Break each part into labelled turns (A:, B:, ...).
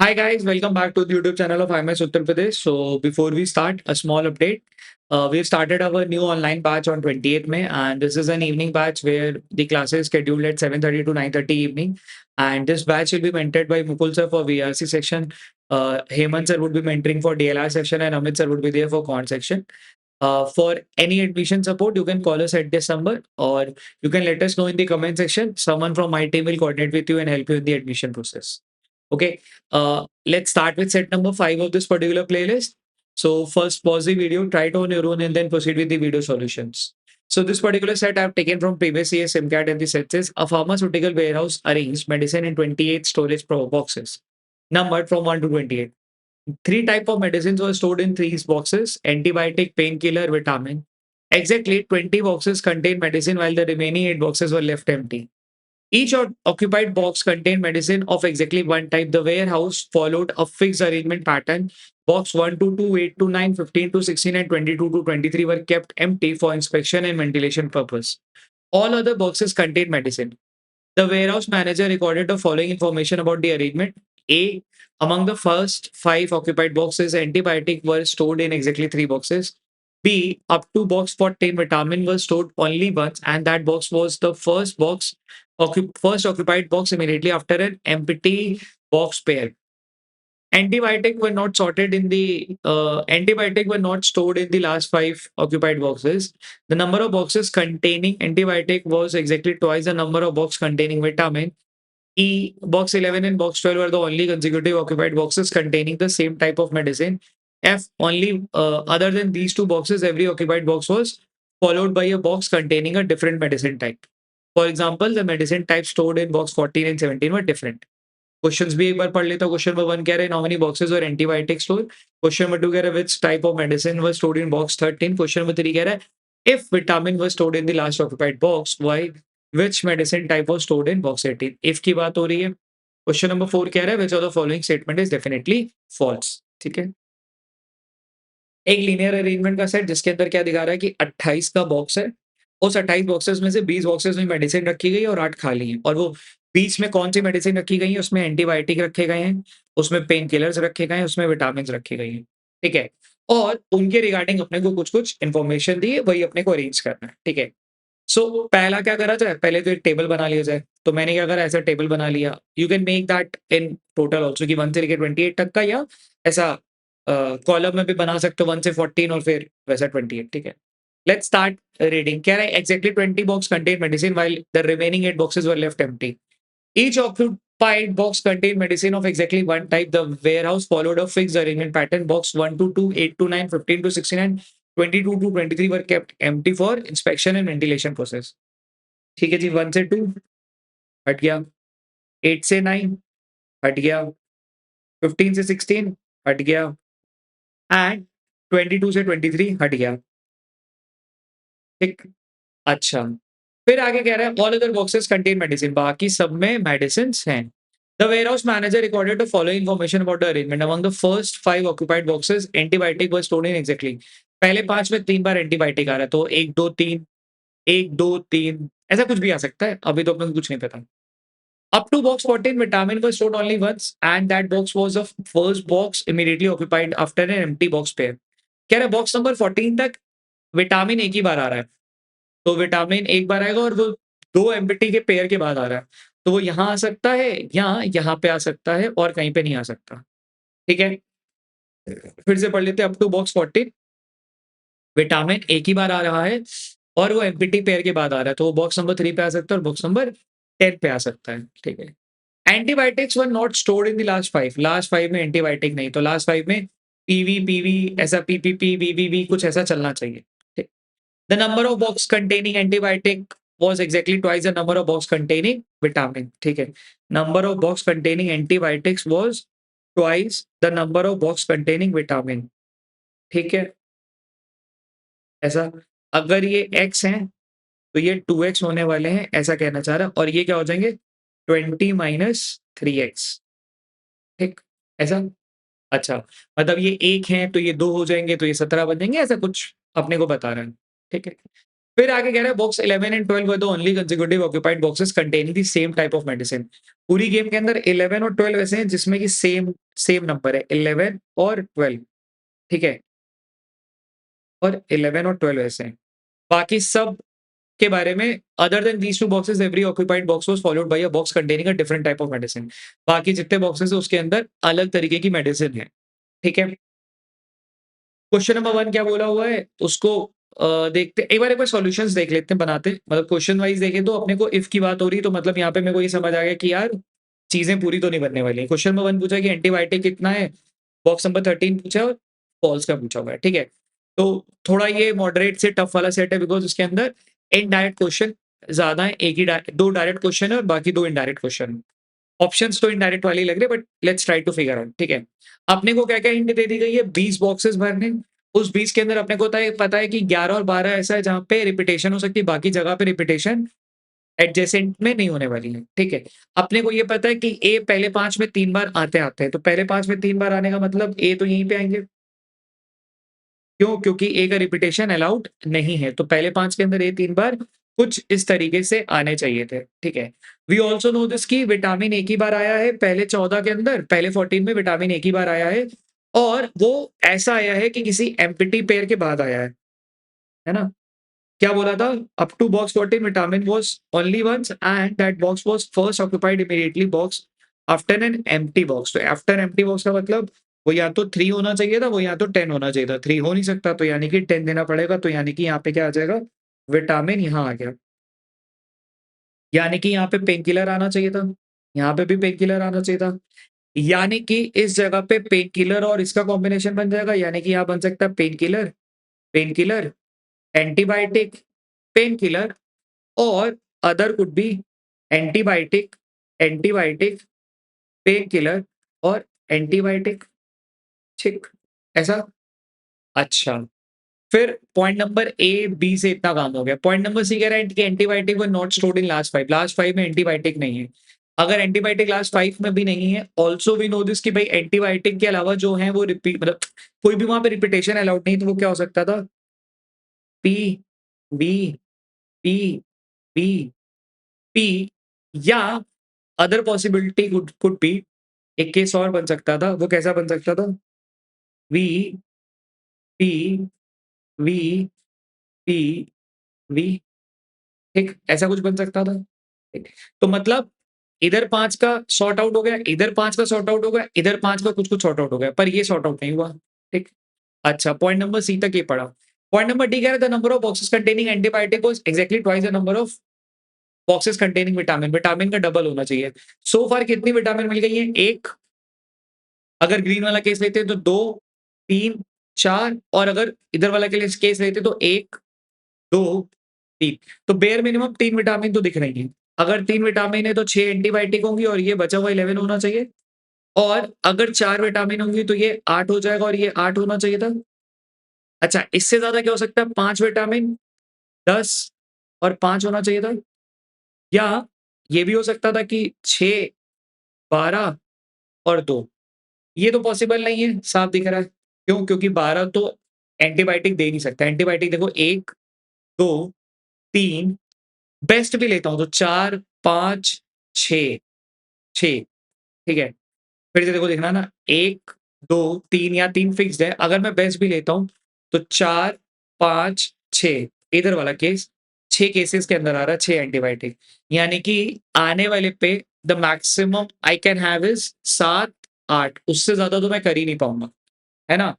A: Hi guys, welcome back to the YouTube channel of IMS Uttar Pradesh. So before we start, a small update. We've started our new online batch on 28th May, and this is an evening batch where the class is scheduled at 7:30 to 9:30 evening. And this batch will be mentored by Mukul sir for VRC section. Hemant sir would be mentoring for DLR section, and Amit sir would be there for quant section. For any admission support, you can call us at this number, or you can let us know in the comment section. Someone from my team will coordinate with you and help you in the admission process. Okay, let's start with set number 5 of this particular playlist. So first pause the video, try it on your own, and then proceed with the video solutions. So this particular set I've taken from previous year's SIMCAT, and the set says a pharmaceutical warehouse arranged medicine in 28 storage boxes, numbered from 1 to 28. Three type of medicines were stored in these boxes: antibiotic, painkiller, vitamin. Exactly 20 boxes contained medicine, while the remaining 8 boxes were left empty. Each occupied box contained medicine of exactly one type. The warehouse followed a fixed arrangement pattern. Box 1 to 2, 8 to 9, 15 to 16, and 22 to 23 were kept empty for inspection and ventilation purpose. All other boxes contained medicine. The warehouse manager recorded the following information about the arrangement. A. Among the first 5 occupied boxes, antibiotics were stored in exactly 3 boxes. B. Up to box 14, vitamin was stored only once, and that box was the first occupied box immediately after an empty box pair. Antibiotic were not stored in the last 5 occupied boxes. The number of boxes containing antibiotic was exactly twice the number of boxes containing vitamin. E. Box 11 and box 12 were the only consecutive occupied boxes containing the same type of medicine. F. Only other than these two boxes, every occupied box was followed by a box containing a different medicine type. For example, the medicine type stored in box 14 and 17 were different. Questions भी एक बार पढ़ लेता हूँ. Question number 1 कह रहे हैं how many boxes were antibiotic store. Question number 2 कह रहा है which type of medicine was stored in box 13. Question number 3 कह रहा है if vitamin was stored in the last occupied box why which medicine type was stored in box 18. If की बात हो रही है. क्वेश्चन नंबर 4 कह रहा है which of the following statement is definitely false. ठीक है. एक लीनियर अरेंजमेंट का सेट जिसके अंदर क्या दिखा रहा है कि 28 का बॉक्स है. उस 28 बॉक्सेस में से 20 बॉक्सेस में मेडिसिन रखी गई और 8 खाली हैं. और वो बीच में कौन सी मेडिसिन रखी गई है, उसमें एंटीबायोटिक रखे गए हैं, उसमें पेन किलर्स रखे गए हैं, उसमें विटामिन रखे गए हैं. ठीक है. और उनके रिगार्डिंग अपने को कुछ कुछ इन्फॉर्मेशन दी है, वही अपने को अरेंज करना है. ठीक है. सो पहला क्या करा जाए, पहले तो एक टेबल बना लिया जाए. तो मैंने क्या करा, ऐसा टेबल बना लिया. You can make that in total also कि 1 से लेकर 28 तक का, या ऐसा कॉलम में भी बना सकते हो 1 से 14 और फिर वैसा 28. ठीक है. Let's start reading. कह रहा है exactly 20 box contain medicine while the remaining 8 boxes were left empty. Each occupied box contained medicine of exactly one type. The warehouse followed a fixed arrangement pattern. Box 1 to 2, 8 to 9, 15 to 16, and 22 to 23 were kept empty for inspection and ventilation process. ठीक है जी. 1 से 2 हट गया, 8 से 9 हट गया, 15 से 16 हट गया, एंड 22 से 23 हट गया. ठीक. अच्छा. फिर आगे कह रहा है all other boxes contain medicine. बाकी सब में मेडिसिन हैं. The warehouse manager recorded the following information about the arrangement. Among the first 5 occupied boxes, antibiotic was stored in exactly. पहले 5 में 3 बार एंटीबायोटिक आ रहा है, तो 1 2 3 1 2 3 ऐसा कुछ भी आ सकता है. अभी तो अपने को कुछ नहीं पता. Up to box 14, vitamin was stored only once, and that box was the first box immediately occupied after an empty box pair. कह रहा है बॉक्स नंबर 14 तक विटामिन एक ही बार आ रहा है. तो विटामिन एक बार आएगा और वो 2 एम्प्टी के पेयर के बाद आ रहा है. तो वो यहाँ आ सकता है या यहाँ पे आ सकता है और कहीं पे नहीं आ सकता. ठीक है. फिर से पढ़ लेते हैं. अप टू बॉक्स 14 विटामिन एक ही बार आ रहा है और वो एम्प्टी पेयर के बाद आ रहा है. तो वो बॉक्स नंबर 3 पे आ सकता है और बॉक्स नंबर 10 पे आ सकता है. ठीक है. Antibiotics were not stored in the last 5. Last 5 में एंटीबायोटिक नहीं, तो लास्ट 5 में पीवी ऐसा पीपीपी वीवीवी कुछ ऐसा चलना चाहिए. ठीक. The number of box containing antibiotic was exactly twice the number of box containing vitamin. ठीक है. Number of box containing antibiotics was twice the number of box containing vitamin. ठीक है. ऐसा अगर ये x हैं तो ये 2x होने वाले हैं, ऐसा कहना चाह रहा है. और ये क्या हो जाएंगे 20 माइनस 3x. ठीक. ऐसा. अच्छा, मतलब ये 1 है तो ये 2 हो जाएंगे, तो ये 17 बन जाएंगे, ऐसा कुछ अपने को बता रहा है. ठीक है. फिर आगे कह रहा है box 11 and 12 were the only consecutive occupied boxes containing the same type of medicine. पूरी गेम के अंदर 11 और 12 ऐसे हैं जिसमें कि सेम सेम नंबर है 11 और 12, ठीक है? और 11 और 12 ऐसे हैं। बाकी सब के बारे में other than these two boxes every occupied box was followed by a box containing a different type of medicine. बाकी जितने बॉक्सेस है उसके अंदर अलग तरीके की मेडिसिन है, ठीक है? क्वेश्चन नंबर 1 क्या बोला हुआ है उसको देखते एक बार सॉल्यूशंस देख लेते हैं बनाते मतलब क्वेश्चन वाइज देखें तो अपने को इफ की बात हो रही है तो मतलब यहाँ पे मेरे को ये समझ आ गया कि यार चीजें पूरी तो नहीं बनने वाली। क्वेश्चन नंबर 1 पूछा कि एंटीबायोटिक कितना है, बॉक्स नंबर 13 पूछा और फॉल्स का पूछा हुआ है, ठीक है? तो थोड़ा ये मॉडरेट से टफ वाला सेट है बिकॉज उसके अंदर इनडायरेक्ट क्वेश्चन ज्यादा है, एक ही दो डायरेक्ट क्वेश्चन है और बाकी दो इनडायरेक्ट क्वेश्चन। ऑप्शंस तो इनडायरेक्ट वाले ही लग रहे but let's try to figure out, ठीक है? अपने को क्या-क्या हिंट दे दी गई है 20 बॉक्सेस भरने, उस 20 के अंदर अपने को पता है कि 11 और 12 ऐसा है जहाँ पे रिपिटेशन हो सकती है, बाकी जगह पे रिपिटेशन एडजेसेंट में नहीं होने वाली है, ठीक है? अपने को ये पता है कि ए पहले 5 में 3 बार आते हैं, तो पहले 5 में 3 बार आने का मतलब ए तो यहीं पे आएँगे। क्यों? क्योंकि ए का रिपिटेशन अलाउड नहीं है, तो पहले 5 के अंदर ए 3 बार कुछ इस तरीके से आने चाहिए थे, ठीक है? वी आल्सो नो दिस कि विटामिन एक ही बार आया है पहले 14 के अंदर, पहले 14 में विटामिन एक ही बार आया है और वो ऐसा आया है कि किसी एम्प्टी पेयर के बाद आया है ना? क्या बोला था? Up to box 14 vitamin was only once and that box was first occupied immediately box after an empty box. तो आफ्टर एम्प्टी बॉक्स का मतलब वो या तो 3 होना चाहिए था, वो या तो 10 होना चाहिए था। 3 हो नहीं सकता तो यानी कि 10 देना पड़ेगा, तो यानी कि यहाँ पे क्या आ जाएगा? विटामिन यहाँ आ गया। यानी कि यहाँ पे पेन किलर आना चाहिए था, यहाँ पे भी पेन किलर आना चाहिए था। यानी कि इस जगह पे पेन किलर और इसका कॉम्बिनेशन बन जाएगा, यानी कि यहाँ बन सकता है pain killer, antibiotic, pain killer और other could be antibiotic, antibiotic, pain killer और एंटीबायोटिक, ठीक, ऐसा? अच्छा, फिर पॉइंट नंबर ए, बी से इतना काम हो गया। पॉइंट नंबर सी कह रहा है कि antibiotic were not stored in last 5, last 5 में एंटीबायोटिक नहीं है। अगर एंटीबायोटिक लास्ट 5 में भी नहीं है, आल्सो वी नो दिस कि भाई एंटीबायोटिक के अलावा जो है वो रिपीट मतलब कोई भी वहाँ पे रिपिटेशन अलाउड नहीं, तो वो क्या हो सकता था? P, B, P, P, P या other possibility could could be एक केस और बन सकता था, वो कैसा बन सकता था? V, P, V, P, V, ठीक, ऐसा कुछ बन सकता था। ठीक, तो मतलब इधर 5 का सॉर्ट आउट हो गया, इधर 5 का सॉर्ट आउट हो गया, इधर 5 का कुछ-कुछ सॉर्ट आउट हो गया, पर ये सॉर्ट आउट नहीं हुआ। ठीक, अच्छा पॉइंट नंबर सी तक ये पढ़ा। पॉइंट नंबर डी कह रहा है the number of boxes containing antibiotic was exactly twice the number of boxes containing vitamin, vitamin का डबल होना चाहिए। सो फार कितनी विटामिन मिल गई है? 1, अगर ग्रीन वाला केस लेते हैं तो 2, 3, 4 और अगर इधर वाला केस लेते तो 1, 2, 3 तो बेयर मिनिमम 3 विटामिन तो दिख रही हैं। अगर 3 विटामिन है तो 6 एंटीबायोटिक होंगी और ये बचा हुआ 11 होना चाहिए और अगर 4 विटामिन होंगी तो ये 8 हो जाएगा और ये 8 होना चाहिए था। अच्छा, इससे ज़्यादा क्या हो सकता है? 5 विटामिन, 10 और 5 होना चाहिए था या ये भी हो सकता था कि 6, 12 और 2 ये तो पॉसिबल नहीं है, साफ दिख रहा है। क्यों? क्योंकि 12 तो एंटीबायोटिक दे नहीं सकता। एंटीबायोटिक देखो 1, 2, 3 बेस्ट भी लेता हूँ तो 4, 5, 6, 6 ठीक है? फिर से देखो देखना ना 1, 2, 3 या 3 फिक्स्ड है। अगर मैं बेस्ट भी लेता हूँ तो 4, 5, 6 इधर वाला केस 6 केसेस के अंदर आ रहा है 6 एंटीबायोटिक। यानी कि आने वाले पे the maximum I can have is 7, 8 उससे ज़्यादा तो मैं कर ही नहीं पाऊँगा। है ना?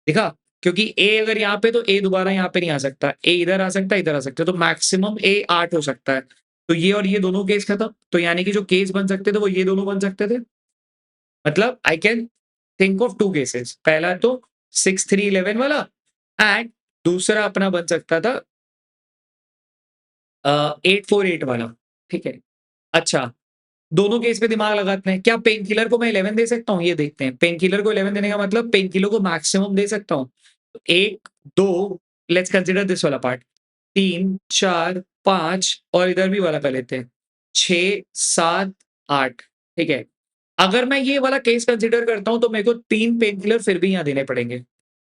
A: दिखा? क्योंकि ए अगर यहाँ पे तो ए दोबारा यहाँ पे नहीं आ सकता। ए इधर आ सकता है, इधर आ सकता है। तो मैक्सिमम ए 8 हो सकता है। तो ये और ये दोनों केस खत्म। तो यानी कि जो केस बन सकते थे वो ये दोनों बन सकते थे। मतलब I can think of 2 cases. पहला तो 6, 3, 11 वाला एंड दूसरा अपना बन सकता था 8, 4, 8 वाला। ठीक है? अच्छा, दोनों केस पे दिमाग लगाते हैं। क्या पेन किलर को मैं 11 दे सकता हूँ? ये देखते हैं। पेन किलर को 11 देने का मतलब पेन किलर को मैक्सिमम दे सकता हूँ। 1, 2 लेट्स कंसीडर दिस वाला पार्ट 3, 4, 5 और इधर भी वाला कर लेते हैं। 6, 7, 8 ठीक है। अगर मैं ये वाला केस कंसीडर करता हूँ तो मेरे को 3 पेन किलर फिर भी यहाँ देने पड़ेंगे।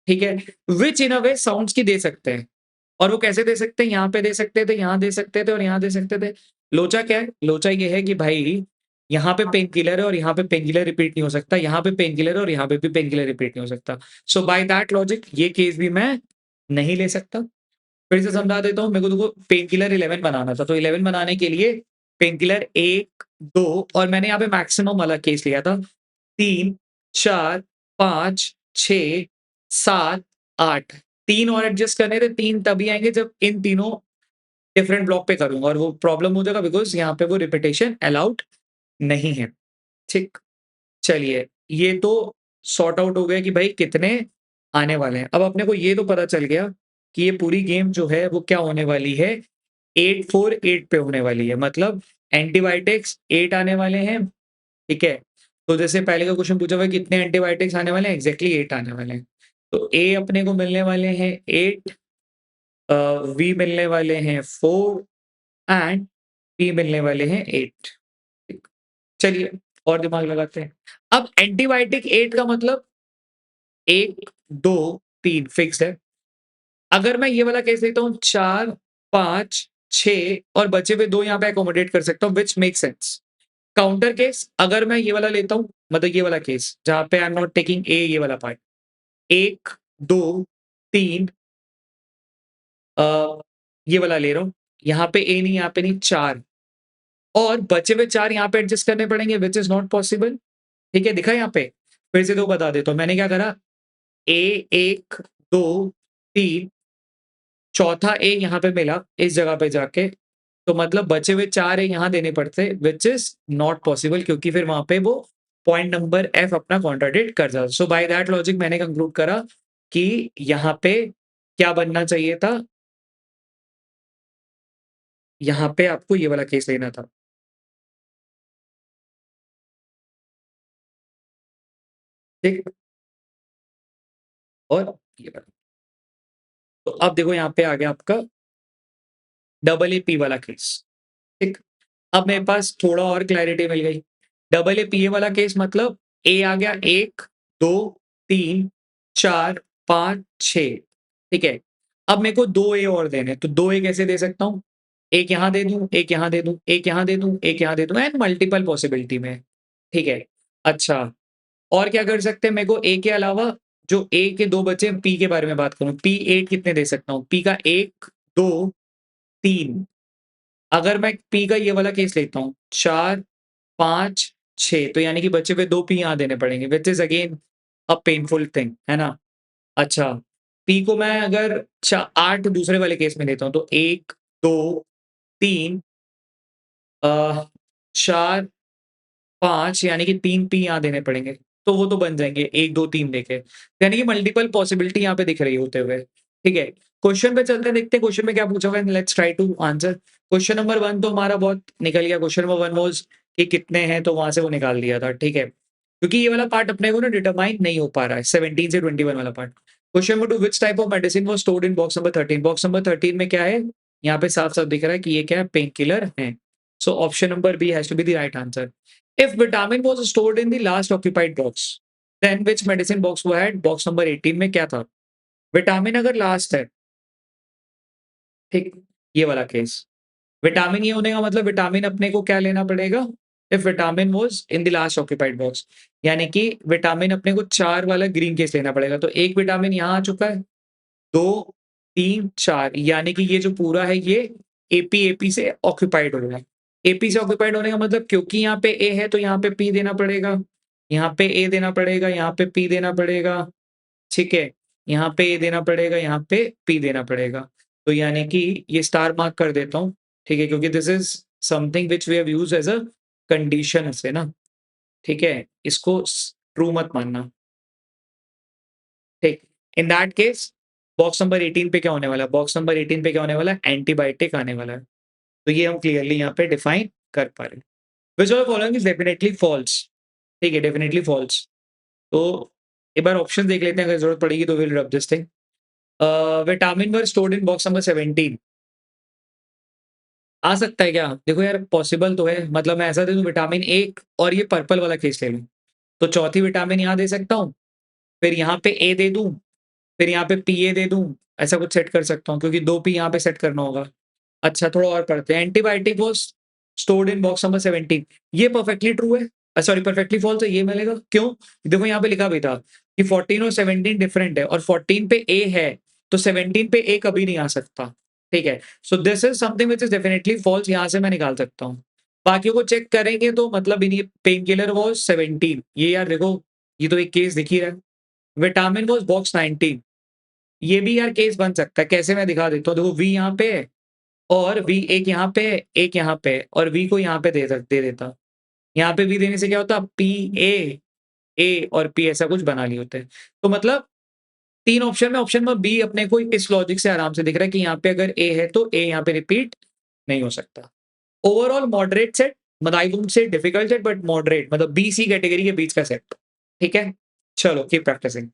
A: ठीक है? Which in a way sounds की दे सकते हैं और वो कैसे दे सकते हैं? यहाँ पे दे सकते थे, यहाँ दे सकते थे और यहाँ दे सकते थे। लोचा क्या है? लोचा ये है कि भाई यहाँ पे पेन किलर है और यहाँ पे पेन किलर रिपीट नहीं हो सकता, यहाँ पे पेन किलर है और यहाँ पे भी पेन किलर रिपीट नहीं हो सकता। सो बाय दैट लॉजिक ये केस भी मैं नहीं ले सकता। फिर से समझा देता हूँ, मेरे को देखो पेन किलर 11 बनाना था, तो 11 बनाने के लिए पेन किलर 1, 2 और मैंने यहाँ पे मैक्सिमम वाला केस लिया था 3, 4, 5, 6, 7, 8 3 और एडजस्ट करने थे, 3 तभी आएँगे जब इन तीनों डिफरेंट ब्लॉक पे करूँगा और वो प्रॉब्लम हो जाएगा बिकॉज़ यहाँ पे वो रिपिटिशन अलाउड नहीं है। ठीक? चलिए, ये तो सॉर्ट आउट हो गया कि भाई कितने आने वाले हैं। अब अपने को ये तो पता चल गया कि ये पूरी गेम जो है वो क्या होने वाली है 8-4-8 पे होने वाली है। मतलब एंटीबायोटिक्स 8 आने वाले हैं, ठीक है? तो जैसे पहले का क्वेश्चन पूछा हुआ है कितने एंटीबायोटिक्स आने वाले हैं? एग्ज़ैक्टली 8 आने वाले हैं। तो ए अपने को मिलने वाले हैं 8 वी मिलने वाले हैं 4 एंड पी मिलने वाले हैं 8 ठीक। चलिए और दिमाग लगाते हैं। अब एंटीबायोटिक 8 का मतलब 1, 2, 3 फिक्स्ड है। अगर मैं ये वाला केस लेता हूँ 4, 5, 6 और बचे हुए 2 यहाँ पे अकोमोडेट कर सकता हूँ which makes sense. Counter case अगर मैं ये वाला लेता हूँ मतलब ये वाला केस जहाँ पे I am not taking a ये वाला पार्ट 1, 2, 3 ये वाला ले रहा हूँ। यहाँ पे ए नहीं, यहाँ पे नहीं 4 और बचे हुए 4 यहाँ पे एडजस्ट करने पड़ेंगे व्हिच इज़ नॉट पॉसिबल। ठीक है, दिखा यहाँ पे? फिर से 2 बता देता हूँ। मैंने क्या करा ए 1, 2, 3 चौथा ए यहाँ पे मिला इस जगह पे जाके, तो मतलब बचे हुए 4 ए यहाँ देने पड़ते व्हिच इज़ नॉट पॉसिबल क्योंकि फिर वहाँ पे वो पॉइंट नंबर एफ अपना कॉन्ट्राडिक्ट कर जाता। सो बाय दैट लॉजिक मैंने कंक्लूड करा कि यहाँ पे क्या बनना चाहिए था? यहाँ पे आपको ये वाला केस लेना था। ठीक? और ये वाला। तो अब देखो यहाँ पे आ गया आपका डबल ए पी वाला केस। ठीक? अब मेरे पास थोड़ा और क्लैरिटी मिल गई। डबल ए पी ए वाला केस मतलब ए आ गया 1, 2, 3, 4, 5, 6 ठीक है? अब मेरे को 2 ए और देने हैं, तो 2 ए कैसे दे सकता हूँ? एक यहाँ दे दूँ, एक यहाँ दे दूँ, एक यहाँ दे दूँ, एक यहाँ दे दूँ एंड मल्टीपल पॉसिबिलिटी में। ठीक है? अच्छा, और क्या कर सकते हैं मेरे को ए के अलावा जो ए के 2 बचे हैं, पी के बारे में बात करूँ। पी 8 कितने दे सकता हूँ? पी का 1, 2, 3 अगर मैं पी का ये वाला केस लेता हूँ 4, 5, 6 तो यानी कि बचे हुए 2 पी यहाँ देने पड़ेंगे which is again a painful thing, है ना? अच्छा, पी को मैं अगर 8 दूसरे वाले केस में लेता हूँ तो 1, 2, 3 4, 5 यानी कि 3 पी यहाँ देने पड़ेंगे। तो वो तो बन जाएँगे 1, 2, 3 देके। यानी कि मल्टीपल पॉसिबिलिटी यहाँ पे दिख रही है होते हुए। ठीक है? क्वेश्चन पे चलते हैं, देखते हैं क्वेश्चन में क्या पूछा हुआ है, let's try to answer. Question number 1 तो हमारा बहुत निकल गया। क्वेश्चन नंबर 1 वाज़ कि कितने हैं, तो वहाँ से वो निकाल दिया था, ठीक है? क्योंकि ये वाला पार्ट अपने को ना डिटरमाइन नहीं हो पा रहा है, 17 से 21 वाला part. Question number 2 which type of medicine was stored in box number 13? Box number 13 में क्या है? यहाँ पे साफ-साफ दिख रहा है कि ये क्या है, पेन किलर है। So option number B has to be the right answer. If vitamin was stored in the last occupied box, then which medicine box वो है? बॉक्स नंबर 18 में क्या था? विटामिन अगर लास्ट है, ठीक? ये वाला केस। विटामिन ये होने का मतलब विटामिन अपने को क्या लेना पड़ेगा? If vitamin was in the last occupied box यानी कि विटामिन अपने को 4 वाला ग्रीन केस लेना पड़ेगा। तो 1 विटामिन यहाँ आ चुका है, 2, 3, 4 यानी कि ये जो पूरा है ये एपी से ऑक्युपाइड हो रहा है। एपी से ऑक्युपाइड होने का मतलब क्योंकि यहाँ पे ए है तो यहाँ पे पी देना पड़ेगा, यहाँ पे ए देना पड़ेगा, यहाँ पे पी देना पड़ेगा, ठीक है? यहाँ पे ए देना पड़ेगा, यहाँ पे पी देना पड़ेगा। तो यानी कि ये स्टार मार्क कर देता हूँ, ठीक है? क्योंकि this is something which we have used as a condition से ना, ठीक है? इसको ट्रू मत मानना। ठीक। In that case box number 18 पे क्या होने वाला है? बॉक्स नंबर 18 पे क्या होने वाला है? एंटीबायोटिक आने वाला है। तो ये हम क्लियरली यहाँ पे डिफाइन कर पा रहे हैं। Which of the following is definitely false? ठीक है, डेफिनिटली फॉल्स। तो एक बार ऑप्शन देख लेते हैं, अगर ज़रूरत पड़ेगी तो will rub this thing. Vitamin were stored in box number 17 आ सकता है क्या? देखो यार पॉसिबल तो है, मतलब मैं ऐसा दे दूँ विटामिन 1 और ये पर्पल वाला केस ले लूँ। तो चौथी विटामिन यहाँ दे सकता हूँ, फिर यहाँ पे ए दे दूँ, फिर यहाँ पे पीए दे दूँ, ऐसा कुछ सेट कर सकता हूँ क्योंकि 2p यहाँ पे सेट करना होगा। अच्छा थोड़ा और करते हैं। Antibiotic was stored in box number 17। ये परफेक्टली ट्रू है। सॉरी परफेक्टली फॉल्स है, ये मिलेगा। क्यों? देखो यहाँ पे लिखा भी था कि 14 और 17 डिफरेंट है और 14 पे ए है, तो 17 पे ए कभी नहीं आ सकता। ठीक है? So this is something which is definitely false, यहाँ से मैं निकाल सकता हूँ। बाकियों को चेक करेंगे तो मतलब इन्हीं पेन किलर वाज़ 17। ये यार देखो, ये तो एक केस दिख ही रहा है। Vitamin was box 19। ये भी यार केस बन सकता है। कैसे मैं दिखा देता हूँ। देखो वी यहाँ पे है और वी एक यहाँ पे है, एक यहाँ पे है और वी को यहाँ पे दे देता। यहाँ पे वी देने से क्या होता? पी, ए और पी ऐसा कुछ बना लिए होते हैं। तो मतलब 3 ऑप्शन में ऑप्शन में बी अपने को इस लॉजिक से आराम से दिख रहा है कि यहाँ पे अगर ए है तो ए यहाँ पे रिपीट नहीं हो सकता। ओवरऑल मॉडरेट सेट, मतलब I wouldn't say difficult set but moderate, मतलब बी सी कैटेगरी के बीच का सेट। ठीक है? चलो कीप प्रैक्टिसिंग।